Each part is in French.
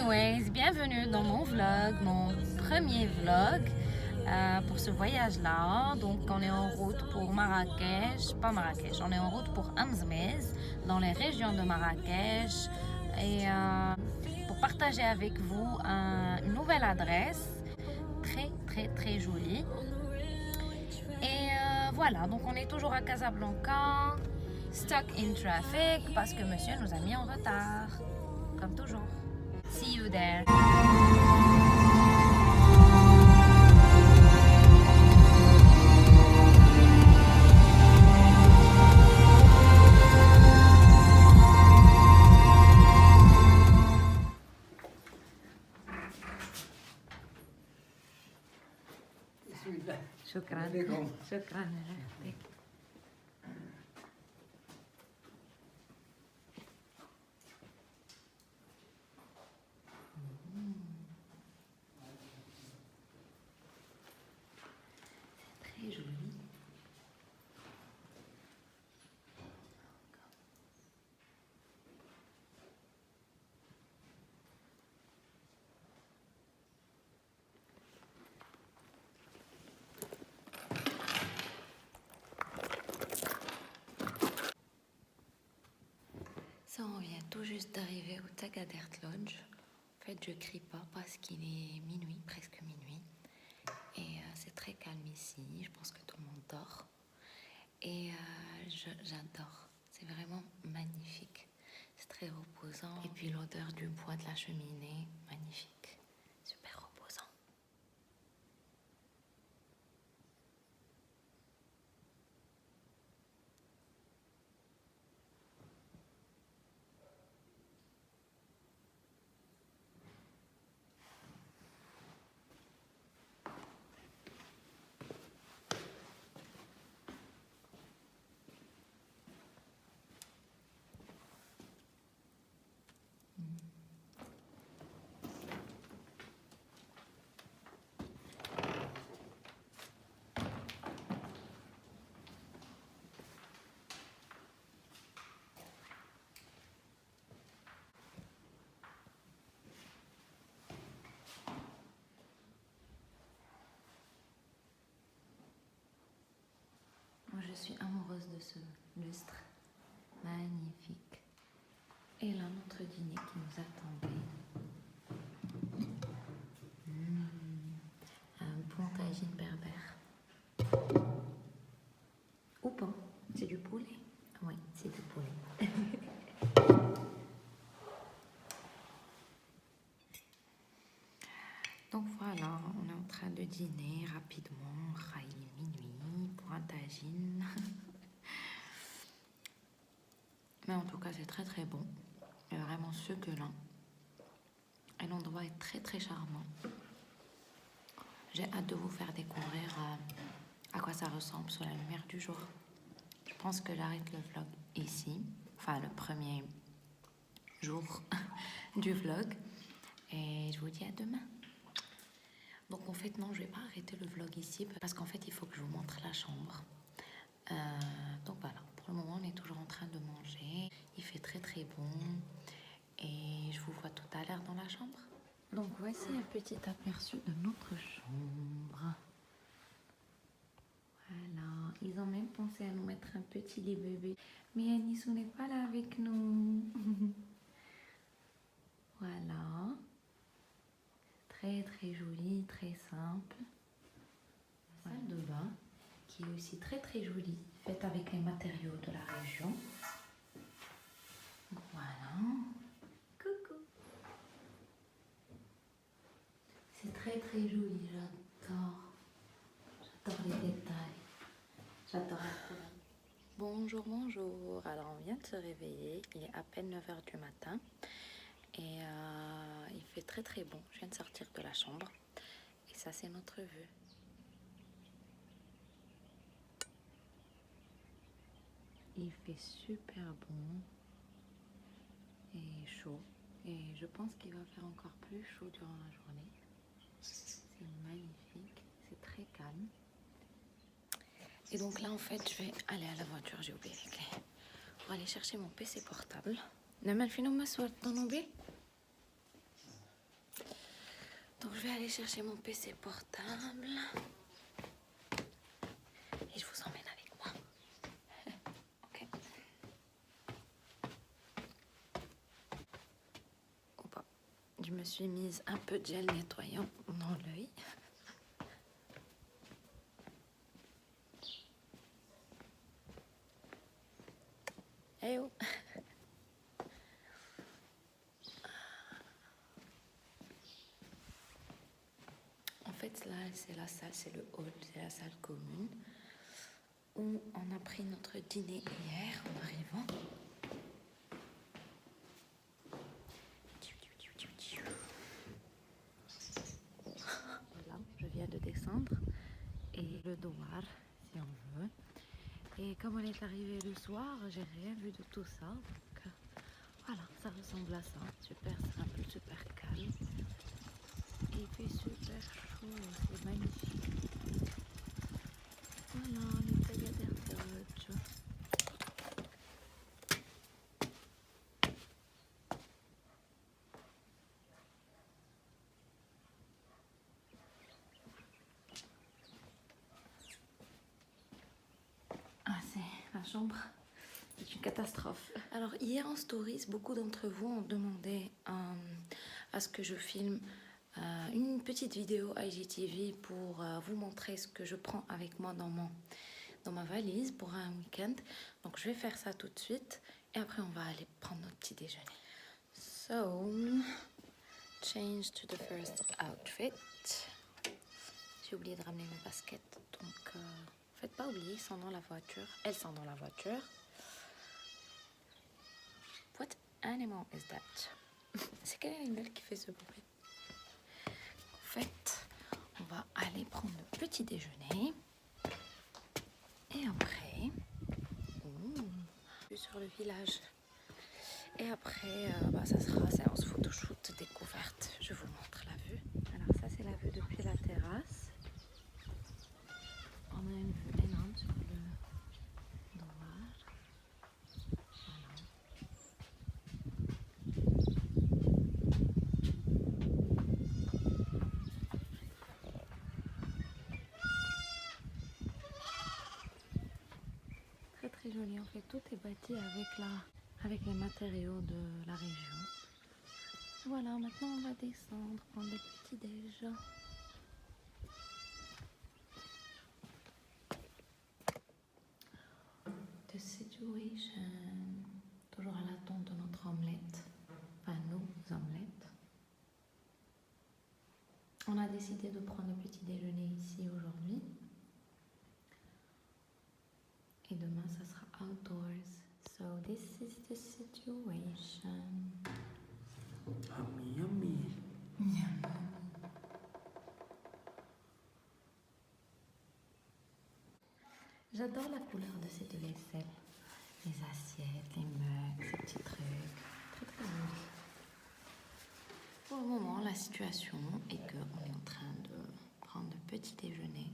Anyways, bienvenue dans mon vlog, mon premier vlog pour ce voyage-là. Donc, on est en route pour Marrakech, pas Marrakech, on est en route pour Amzmez, dans les régions de Marrakech. Et pour partager avec vous une nouvelle adresse, très jolie. Et voilà, donc on est toujours à Casablanca, stuck in traffic, parce que monsieur nous a mis en retard, comme toujours. See you there. شكرا شكرا. Très joli. Ça, on vient tout juste d'arriver au Tagadert Lodge. En fait, je crie pas parce qu'il est minuit, presque minuit. Et c'est très calme ici. Je pense que tout le monde dort. Et j'adore. C'est vraiment magnifique. C'est très reposant. Et puis l'odeur du bois de la cheminée, magnifique. Super reposant. Moi, je suis amoureuse de ce lustre. Magnifique. Et là, notre dîner qui nous attendait. Un bon tagine berbère. Ou pas. C'est du poulet. Oui, c'est du poulet. Donc voilà, on est en train de dîner rapidement. Il est minuit pour un tagine. Mais en tout cas, c'est très bon. Et vraiment succulent. Et l'endroit est très charmant. J'ai hâte de vous faire découvrir à quoi ça ressemble sous la lumière du jour. Je pense que j'arrête le vlog ici. Enfin, le premier jour du vlog. Et je vous dis à demain. Donc en fait, non, je vais pas arrêter le vlog ici parce qu'en fait, il faut que je vous montre la chambre. Donc voilà, pour le moment, on est toujours en train de manger. Il fait très bon. Et je vous vois tout à l'heure dans la chambre. Donc voici un petit aperçu de notre chambre. Voilà, ils ont même pensé à nous mettre un petit lit bébé. Mais Anissou n'est pas là avec nous. Voilà. Très joli, très simple. La salle de bain qui est aussi très jolie, faite avec les matériaux de la région. Voilà. Coucou. C'est très joli, j'adore. J'adore les détails. J'adore la couleur. Bonjour. Alors on vient de se réveiller, il est à peine 9h du matin. Et il fait très bon. Je viens de sortir de la chambre. Et ça, c'est notre vue. Il fait super bon. Et chaud. Et je pense qu'il va faire encore plus chaud durant la journée. C'est magnifique. C'est très calme. Et donc là, en fait, je vais aller à la voiture. J'ai oublié les clés. Pour aller chercher mon PC portable. لما فينا ما صورت طنوبيل je vais aller chercher mon PC portable. Et je vous emmène avec moi. Ok. Opa. Je me suis mise un peu de gel nettoyant dans l'œil. Eh oh. En fait, là, c'est la salle, c'est le hall, c'est la salle commune où on a pris notre dîner hier en arrivant. Voilà, je viens de descendre et le devoir, si on veut. Et comme on est arrivé le soir, j'ai rien vu de tout ça. Donc voilà, ça ressemble à ça. Super simple, super calme. Et il fait super chaud, c'est magnifique. Voilà, les tagliatelles. Ah, c'est la chambre. C'est une catastrophe. Alors hier en stories, beaucoup d'entre vous ont demandé à ce que je filme une petite vidéo IGTV pour vous montrer ce que je prends avec moi dans ma valise pour un week-end. Donc je vais faire ça tout de suite et après on va aller prendre notre petit déjeuner. So, change to the first outfit. J'ai oublié de ramener mes baskets, donc faites pas oublier, ils sont dans la voiture. Elles sont dans la voiture. What animal is that? C'est quel animal qui fait ce bruit? En fait, on va aller prendre le petit déjeuner. Et après, vue sur le village. Et après, ça sera séance photoshoot découverte. Je vous montre la vue. Alors ça, c'est la vue depuis la terrasse. On a une vue énorme sur le dorage. Voilà. Très très joli. En fait, tout est bâti avec les matériaux de la région. Voilà, maintenant on va descendre, prendre le petit déj. The situation. Toujours à l'attente de notre omelette. Enfin, nos omelettes. On a décidé de prendre le petit déjeuner ici aujourd'hui. Et demain, ça sera outdoors. So this is the situation. Yummy, yummy. J'adore la couleur de cette vaisselle. Les assiettes, les mugs, ces petits trucs. Très très joli. Pour le moment, la situation est qu'on est en train de prendre le petit déjeuner.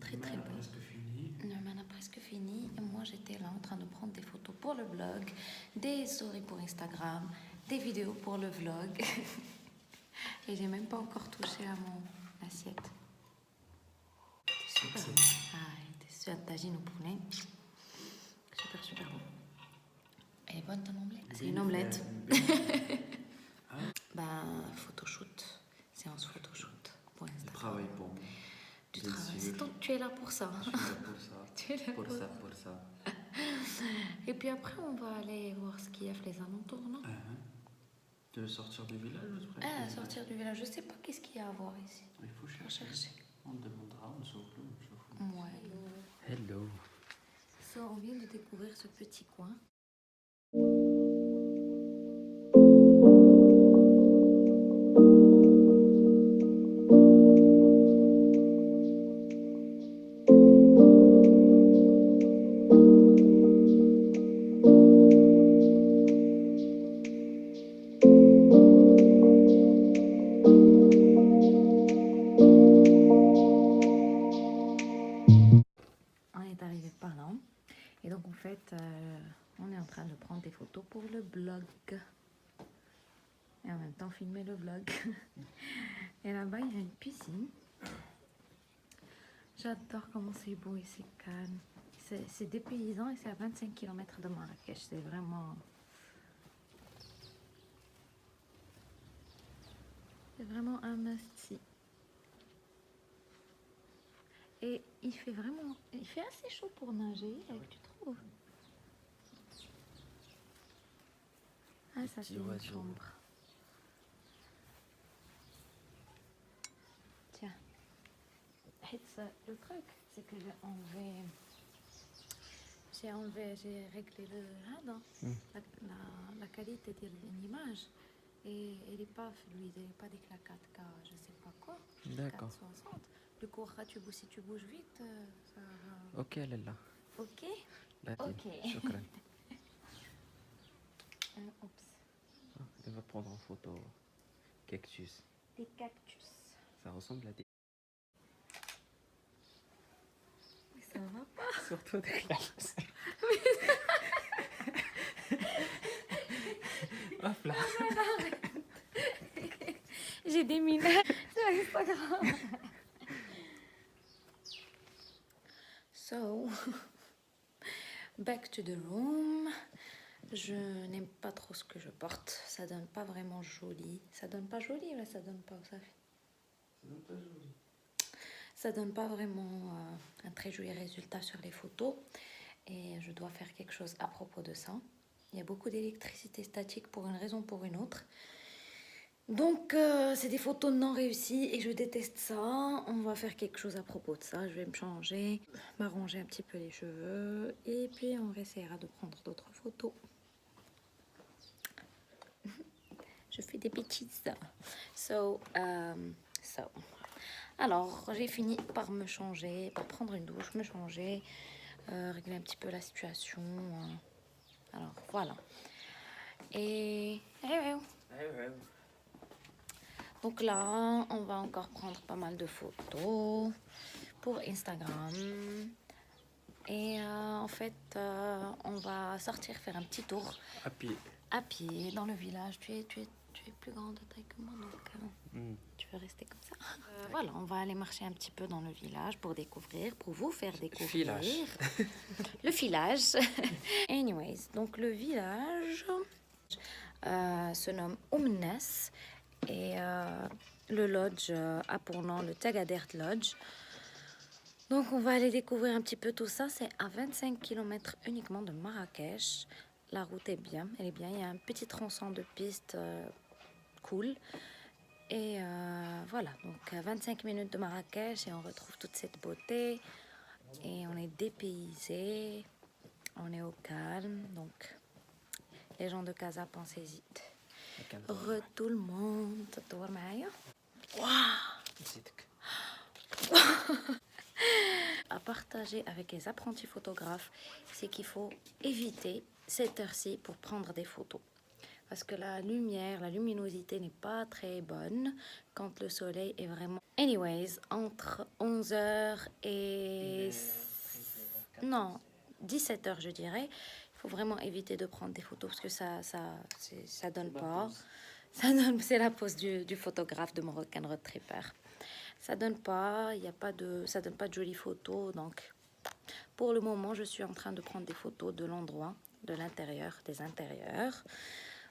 Très très bon. Presque fini. Norman a presque fini. Et moi, j'étais là en train de prendre des photos pour le blog, des stories pour Instagram, des vidéos pour le vlog. Et j'ai même pas encore touché à mon assiette. Super bon. Ah, c'est un tagine au poulet. Super, super bon. Elle est bonne ton omelette? C'est une omelette. Photoshoot. Séance photoshoot pour Instagram. Je travaille pour moi. Tu travailles. Donc tu es là pour ça. Je suis là pour ça. Tu es là pour ça. Et puis après, on va aller voir ce qu'il y a les alentours, non? Tu veux sortir du village après? Ah, sortir du village. Je sais pas qu'est-ce qu'il y a à voir ici. Il faut chercher. On demandera, on s'ouvre. Ouais. Hello. So, on vient de découvrir ce petit coin. Et donc en fait, on est en train de prendre des photos pour le blog. Et en même temps filmer le vlog. Et là-bas, il y a une piscine. J'adore comment c'est beau et c'est calme. C'est dépaysant et c'est à 25 km de Marrakech. C'est vraiment un must-see. Et il fait assez chaud pour nager, tu trouves? Ah, ça c'est une oiseau. chambre. Tiens. Le truc, c'est que j'ai réglé la qualité de l'image. Et elle n'est pas fluide, elle n'est pas des 4K, je sais pas quoi. D'accord. 460. Du coup, si tu bouges vite, ça va. Ok, elle est là. Ok. Là, Ok. Shukran. Oups. Elle va prendre en photo cactus. Des cactus. Ça ressemble à des... Mais ça va pas. Surtout des cactus. Hop là. J'ai des minages sur Instagram. So, back to the room. Je n'aime pas trop ce que je porte. Ça donne pas vraiment joli. Ça donne pas joli, là, ça donne pas, ça fait. Ça donne pas joli. Ça donne pas vraiment un très joli résultat sur les photos. Et je dois faire quelque chose à propos de ça. Il y a beaucoup d'électricité statique pour une raison ou pour une autre. Donc, c'est des photos non réussies et je déteste ça. On va faire quelque chose à propos de ça. Je vais me changer, m'arranger un petit peu les cheveux et puis on essaiera de prendre d'autres photos. Je fais des bêtises. Alors, j'ai fini par me changer, par prendre une douche, me changer, régler un petit peu la situation. Alors, voilà. Et... Donc là, on va encore prendre pas mal de photos pour Instagram. Et en fait, on va sortir faire un petit tour À pied. à pied dans le village. Tu es plus grande de taille que moi, donc tu veux rester comme ça. Voilà, on va aller marcher un petit peu dans le village pour découvrir, pour vous faire découvrir. Le filage. Anyways, donc le village se nomme Oumnes. Et le lodge a pour nom le Tagadert Lodge. Donc on va aller découvrir un petit peu tout ça. C'est à 25 km uniquement de Marrakech. La route est bien, elle est bien. Il y a un petit tronçon de piste cool. Et voilà, donc à 25 minutes de Marrakech et on retrouve toute cette beauté. Et on est dépaysé, on est au calme. Donc les gens de Casa, pensez-y. Tout le monde تدور معايا. À partager avec les apprentis photographes, c'est qu'il faut éviter cette heure-ci pour prendre des photos. Parce que la luminosité n'est pas très bonne quand le soleil est vraiment... Anyways, entre 11h et... Non, 17h je dirais. Il faut vraiment éviter de prendre des photos parce que ça donne pas. C'est la pose du photographe de Moroccan Road Tripper. Ça donne pas, ça donne pas de jolies photos. Donc, pour le moment, je suis en train de prendre des photos de l'endroit, de l'intérieur, des intérieurs,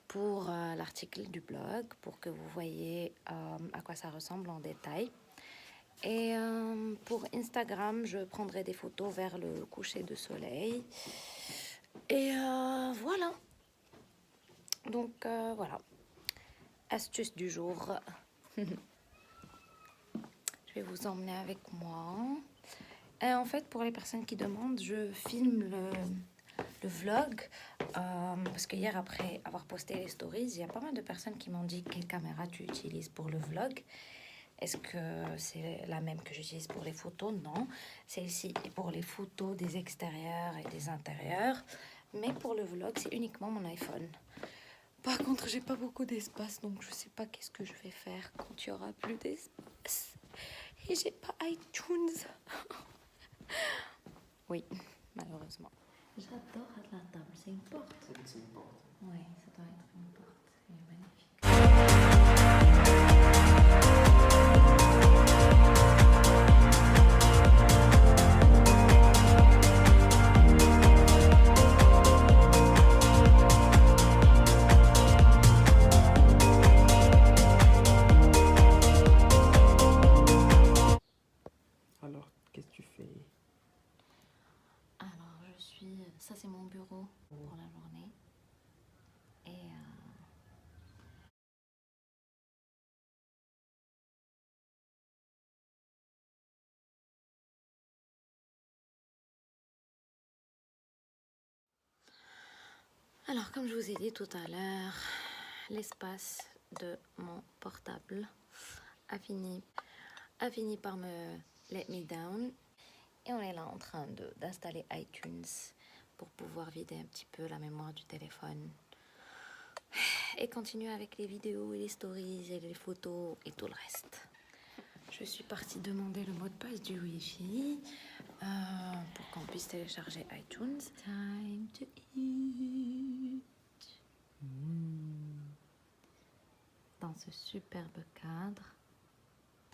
pour l'article du blog, pour que vous voyez à quoi ça ressemble en détail. Et pour Instagram, je prendrai des photos vers le coucher de soleil. Et voilà. Donc voilà. Astuce du jour. Je vais vous emmener avec moi. Et en fait, pour les personnes qui demandent, je filme le vlog. Parce que hier, après avoir posté les stories, il y a pas mal de personnes qui m'ont dit quelle caméra tu utilises pour le vlog. Est-ce que c'est la même que j'utilise pour les photos? Non. Celle-ci est pour les photos des extérieurs et des intérieurs. Mais pour le vlog, c'est uniquement mon iPhone. Par contre, j'ai pas beaucoup d'espace, donc je sais pas qu'est-ce que je vais faire quand il y aura plus d'espace. Et j'ai pas iTunes. Oui, malheureusement. J'adore la table, c'est une porte. C'est une porte. Oui, ça doit être une porte. Elle est magnifique. Alors, comme je vous ai dit tout à l'heure, l'espace de mon portable a fini par me let me down. Et on est là en train d'installer iTunes pour pouvoir vider un petit peu la mémoire du téléphone. Et continuer avec les vidéos et les stories et les photos et tout le reste. Je suis partie demander le mot de passe du Wi-Fi pour qu'on puisse télécharger iTunes. Time to eat. Dans ce superbe cadre,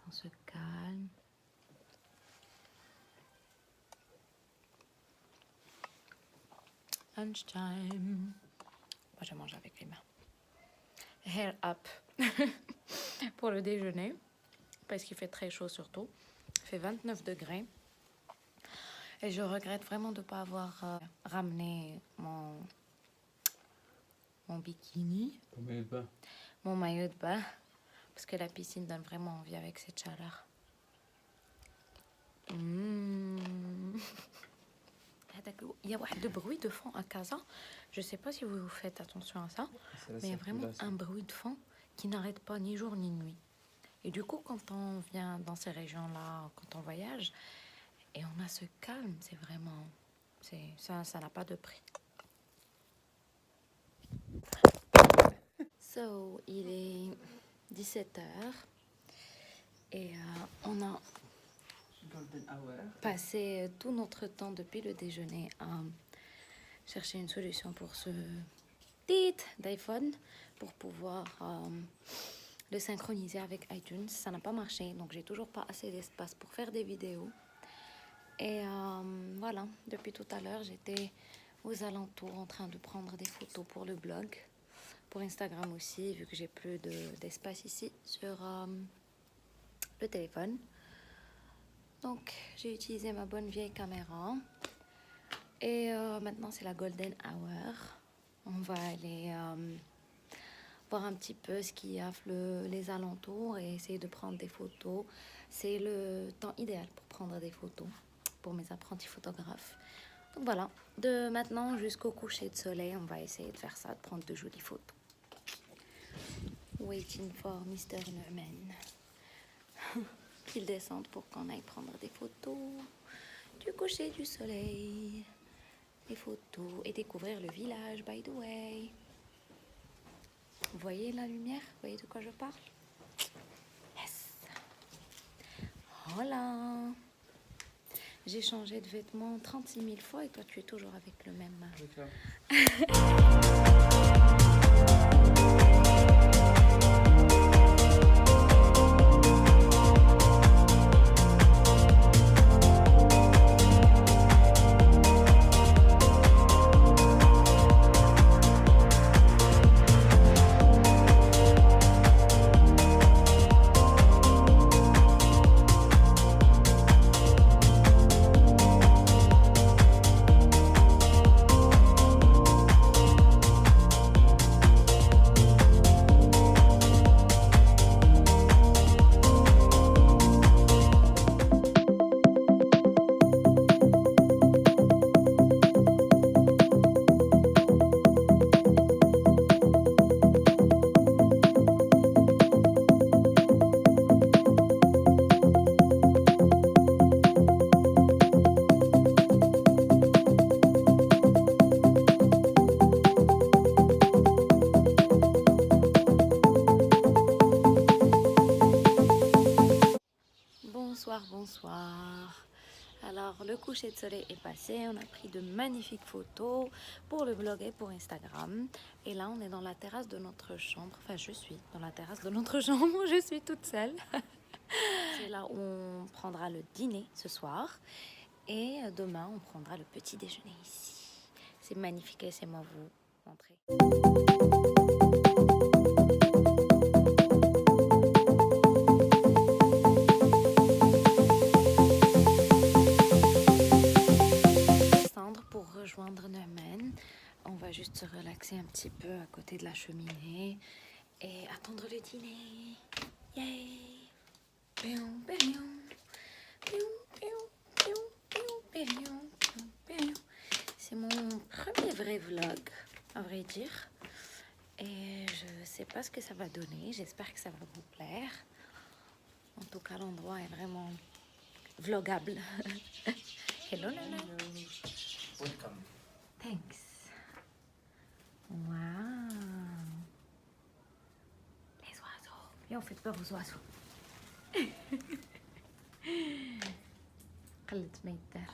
dans ce calme. Lunchtime. Moi, je mange avec les mains. Hair up pour le déjeuner, parce qu'il fait très chaud surtout. Il fait 29 degrés. Et je regrette vraiment de ne pas avoir ramené mon bikini. Ton maillot de bain. Mon maillot de bain. Parce que la piscine donne vraiment envie avec cette chaleur. Il y a de bruit de fond à Casa. Je ne sais pas si vous faites attention à ça. Mais il y a vraiment un bruit de fond qui n'arrête pas ni jour ni nuit. Et du coup, quand on vient dans ces régions-là, quand on voyage, et on a ce calme, c'est vraiment... Ça n'a pas de prix. So, il est 17h. Et on a passé tout notre temps depuis le déjeuner à chercher une solution pour ce titre d'iPhone pour pouvoir le synchroniser avec iTunes. Ça n'a pas marché, donc j'ai toujours pas assez d'espace pour faire des vidéos. Et voilà, depuis tout à l'heure, j'étais aux alentours en train de prendre des photos pour le blog, pour Instagram aussi, vu que j'ai plus d'espace ici sur le téléphone. Donc, j'ai utilisé ma bonne vieille caméra. Et maintenant, c'est la golden hour. On va aller voir un petit peu ce qu'il y a les alentours et essayer de prendre des photos. C'est le temps idéal pour prendre des photos pour mes apprentis photographes. Donc voilà, de maintenant jusqu'au coucher de soleil, on va essayer de faire ça, de prendre de jolies photos. Waiting for Mr. Neumann. Qu'il descende pour qu'on aille prendre des photos du coucher du soleil. Des photos et découvrir le village, by the way. Vous voyez la lumière? Vous voyez de quoi je parle? Yes! Voilà! J'ai changé de vêtements 36 000 fois et toi tu es toujours avec le même. Bonsoir. Alors, le coucher de soleil est passé. On a pris de magnifiques photos pour le blog et pour Instagram. Et là, on est dans la terrasse de notre chambre. Enfin, je suis dans la terrasse de notre chambre. Je suis toute seule. C'est là où on prendra le dîner ce soir. Et demain, on prendra le petit déjeuner ici. C'est magnifique. Laissez-moi vous montrer. Rejoindre Neumann. On va juste se relaxer un petit peu à côté de la cheminée et attendre le dîner. Yay! C'est mon premier vrai vlog. à vrai dire. Et je sais pas ce que ça va donner. J'espère que ça va vous plaire. En tout cas, l'endroit est vraiment vlogable. Hello, Nana. Welcome. Thanks. Wow. Les oiseaux. Viens, on fait peur aux oiseaux. خلت ما يدار.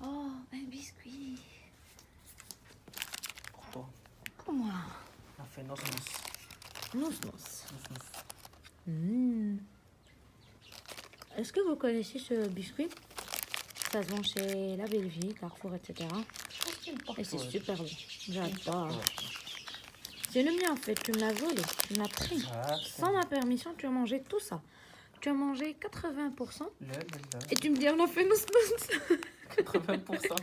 Oh, un biscuit. Pour toi. Pour moi. On fait nos. Nous. Est-ce que vous connaissez ce biscuit? Ça se vend chez La Belle Vie, Carrefour, etc. Et c'est super bon. J'adore. C'est le mien en fait, tu me l'as volé, tu me l'as pris. Sans ma permission, tu as mangé tout ça. Tu as mangé 80% et tu me dis on a fait nos 80%.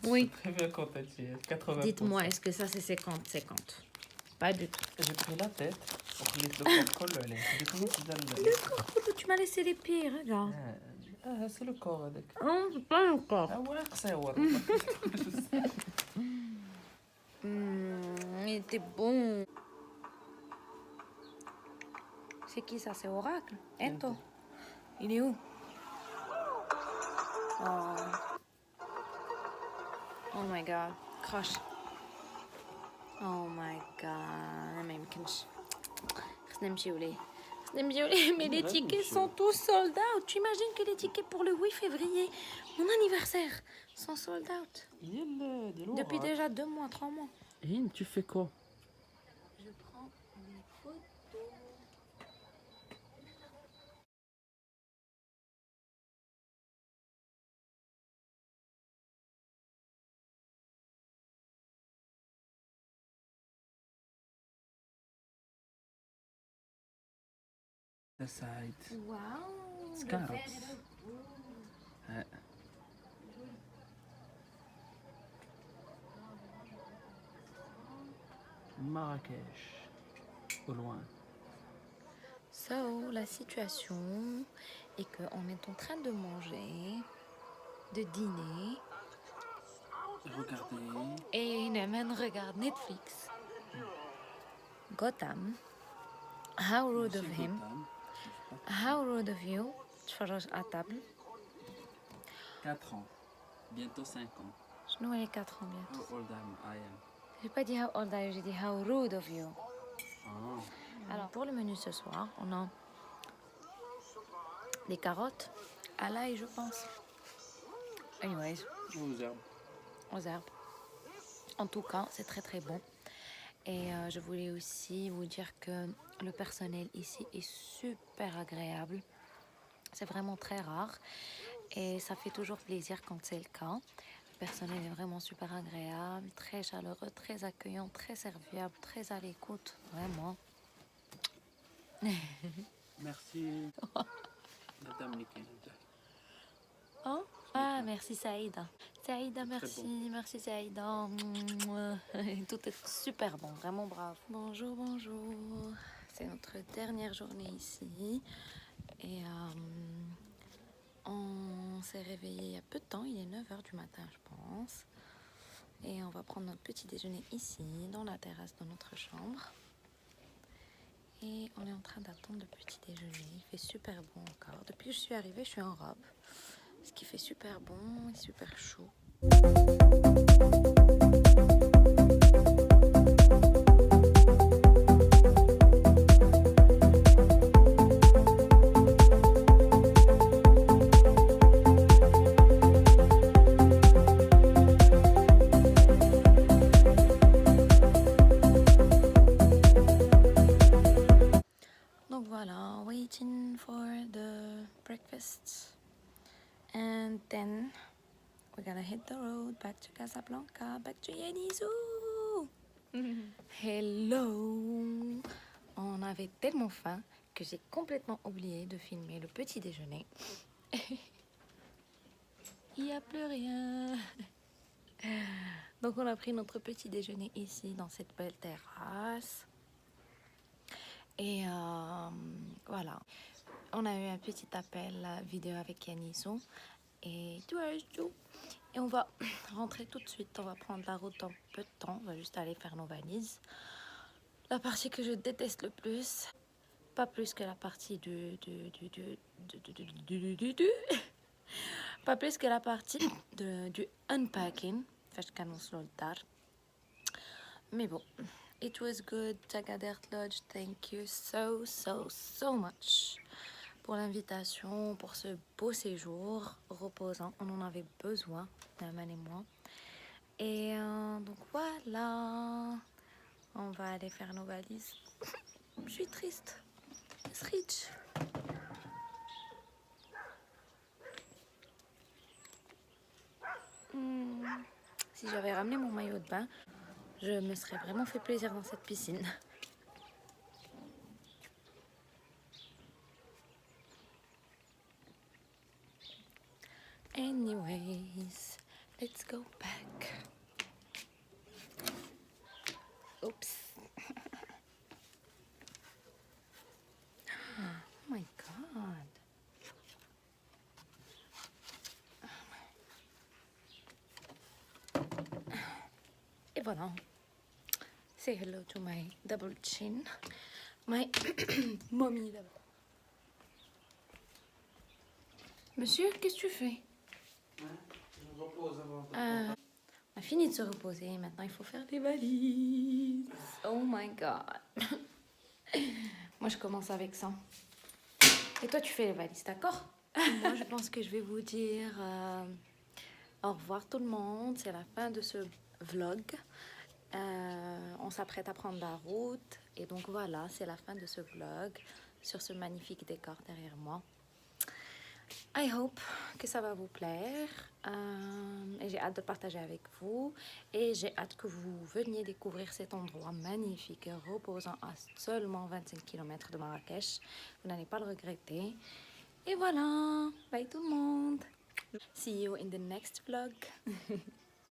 Oui. Très bien quand t'as dit 80%. Dites-moi, est-ce que ça c'est 50-50? Pas du tout. J'ai pris la tête pour les le Le corps, tu m'as laissé les pieds, regarde. c'est le corps avec. Non, c'est pas le corps. Ah ouais, c'est ouais. Il était bon. C'est qui ça? C'est Oracle? Ento. Il est où? Oh. Oh my god. Crush. Oh my god. ما يمكنش. خصنا نمشيو ليه. Mais les tickets sont tous sold out. Tu imagines que les tickets pour le 8 février, mon anniversaire, sont sold out. Depuis déjà 2 mois, 3 mois. Hine, tu fais quoi? Je prends des photos. The side. Waouh. It's carrots. Marrakech. Au loin. So, la situation est qu'on est en train de manger, de dîner. Regardez. Et Naaman regarde Netflix. Gotham. How rude of him. How rude of you. تفرج à table. 4 ans. Bientôt 5 ans. شنو les 4 ans bientôt? How old I am. J'ai pas dit how old are you, j'ai dit how rude of you. Ah. Alors pour le menu ce soir, on a des carottes à l'ail, je pense. Anyways, Aux herbes. aux herbes. En tout cas, c'est très très bon. Et je voulais aussi vous dire que le personnel ici est super agréable. C'est vraiment très rare et ça fait toujours plaisir quand c'est le cas. Le personnel est vraiment super agréable, très chaleureux, très accueillant, très serviable, très à l'écoute, vraiment. Merci. Madame Nickel. Oh. Ah, merci Saïda. Saïda, merci, merci Saïda. Tout est super bon, vraiment bravo. Bonjour, bonjour. C'est notre dernière journée ici. Et on s'est réveillé il y a peu de temps, il est 9h du matin, je pense. Et on va prendre notre petit déjeuner ici, dans la terrasse de notre chambre. Et on est en train d'attendre le petit déjeuner. Il fait super bon encore. Depuis que je suis arrivée, je suis en robe. Ce qui fait super bon et super chaud. Donc voilà, waiting for the breakfast. And then we're gonna hit the road back to Casablanca, back to Yenizu. Hello. On avait tellement faim que j'ai complètement oublié de filmer le petit déjeuner. Il n'y a plus rien. Donc on a pris notre petit déjeuner ici dans cette belle terrasse. Et voilà. On a eu un petit appel vidéo avec Yaniso et tout. Et on va rentrer tout de suite. On va prendre la route en peu de temps. On va juste aller faire nos valises. La partie que je déteste le plus, pas plus que la partie pas plus que la partie du unpacking. فاش كنوصلوا للدار. Mais bon, it was good. Tagadert Lodge, thank you so much pour l'invitation, pour ce beau séjour reposant. On en avait besoin, Naman et moi. Et donc voilà, on va aller faire nos valises. Je suis triste. It's rich. Si j'avais ramené mon maillot de bain, je me serais vraiment fait plaisir dans cette piscine. Anyways, let's go back. Oops. Oh my god. Et voilà. Say hello to my double chin. My mommy double. Monsieur, qu'est-ce que tu fais? Je me repose avant. On a fini de se reposer. Maintenant, il faut faire des valises. Oh my god. Moi, je commence avec ça. Et toi, tu fais les valises, d'accord? Moi, je pense que je vais vous dire au revoir tout le monde. C'est la fin de ce vlog. On s'apprête à prendre la route. Et donc voilà, c'est la fin de ce vlog sur ce magnifique décor derrière moi. I hope que ça va vous plaire. Et j'ai hâte de partager avec vous. Et j'ai hâte que vous veniez découvrir cet endroit magnifique, reposant à seulement 25 km de Marrakech. Vous n'allez pas le regretter. Et voilà, bye tout le monde. See you in the next vlog.